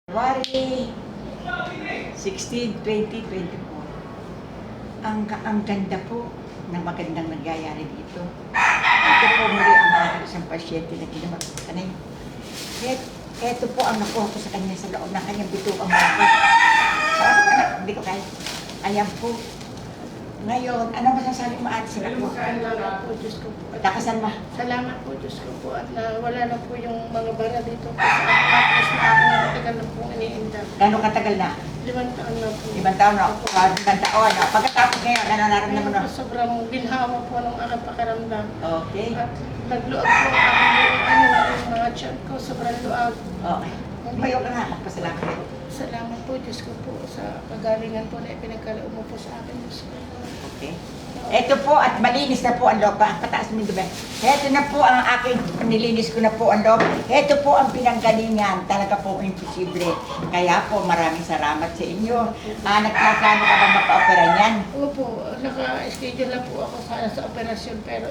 February 16, 2024. Ang ganda po ng magandang nangyayari dito. Ito po muli ang aking isang pasyente na ginawa ko kanay. Ito po ang nakuha ko sa kanya sa loob ng kanyang bituang mga. Anak, hindi ko kaya. Ayan po. Ngayon, ano masasabi mo ate sa nakuha? Salamat po, Diyos ko po. Takasan mo. Salamat po, Diyos ko po. At wala na po yung mga bara dito po sa akin. Tapos na ako matagal na pong iniinda. Gano'ng katagal na? 5 taon na po. 5 taon na. 5 taon na. Pagkatapos ngayon, ano nararamdaman mo? Sobrang ginhawa po ng aking pakiramdam. Okay. At nagluag po ang aking yung mga chat ko. Sobrang luag. Okay. Mayo ka nga, magpasalamat kayo. Salamat po, Diyos ko po, sa kagalingan po na ipinagkaloob mo po sa akin, Diyos ko. Okay. Ito po at malinis na po ang loob. Pataas mo diba? Ito na po ang aking, nilinis ko na po ang loob. Ito po ang pinanggalingan. Talaga po imposible. Kaya po maraming salamat sa inyo. Nagplano ka ba mapa-opera niyan? Opo, naka-schedule na po ako sana sa operasyon pero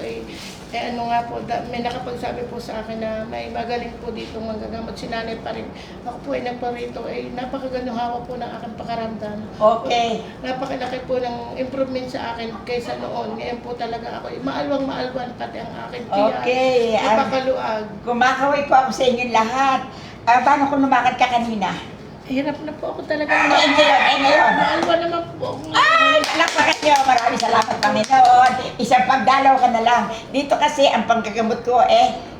ano nga po, may nakapagsabi po sa akin na may magaling po dito manggagamot si nanay pa rin. Ako po ay nagparito, napakagandang hawa po ng aking pakaramdam. Okay. Napakalaki po ng improvement sa akin kaysa noon. Ngayon po talaga ako, maalwang-maalwan pati ang aking tiyan. Okay. Napakaluag. Kumakaway po ako sa inyo lahat. Paano kung lumakad ka kanina? Hirap na po ako talaga. Ngayon. Maalwan naman po ako. Ay, palakpakan niyo. Maraming salamat, Panginoon. Isang pagdalaw ka na lang. Dito kasi ang panggagamot ko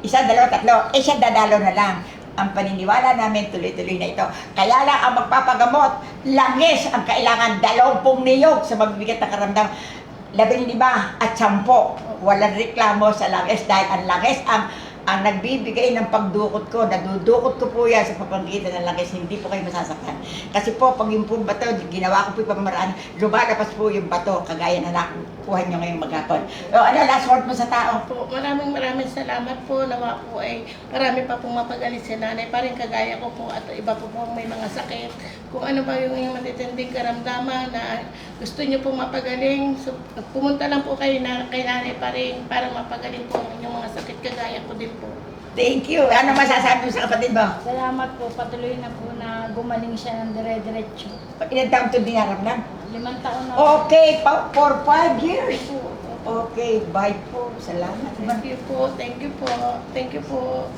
isa, dalawa, tatlo. Siya dadalaw na lang. Ang paniniwala namin tuloy-tuloy na ito. Kaya lang ang magpapagamot, langis ang kailangan 20 niyog sa mabibigat na karamdam. 15 at 10. Walang reklamo sa langis dahil ang langis ang nagbibigay ng pagdukot ko, nadudukot ko po yan sa papagitan ng langis, hindi po kayo masasaktan. Kasi po, pag yung po bato, ginawa ko po yung pamamaraan, lumalabas po yung bato, kagaya na nakukuha nyo ngayong maghapon. Ano, last word mo sa tao? Po, maraming salamat po. Nawa po ay marami pa pong mapagalit si nanay. Parang kagaya ko po at iba po po may mga sakit. Kung ano ba yung inyong matitinding karamdaman na gusto nyo pong mapagaling, so, pumunta lang po kayo kay nanay pa rin para mapagaling po ang inyong mga sakit. Kagaya ko din po. Thank you. Ano masasabi mo sa kapatid mo? Salamat po, patuloy na po na gumaling siya ng dire-diretso. Ilan taon ito dinaramdam? 5 taon na Okay, for 5 years. Okay, bye po. Salamat. Thank you po. Thank you po. Thank you po.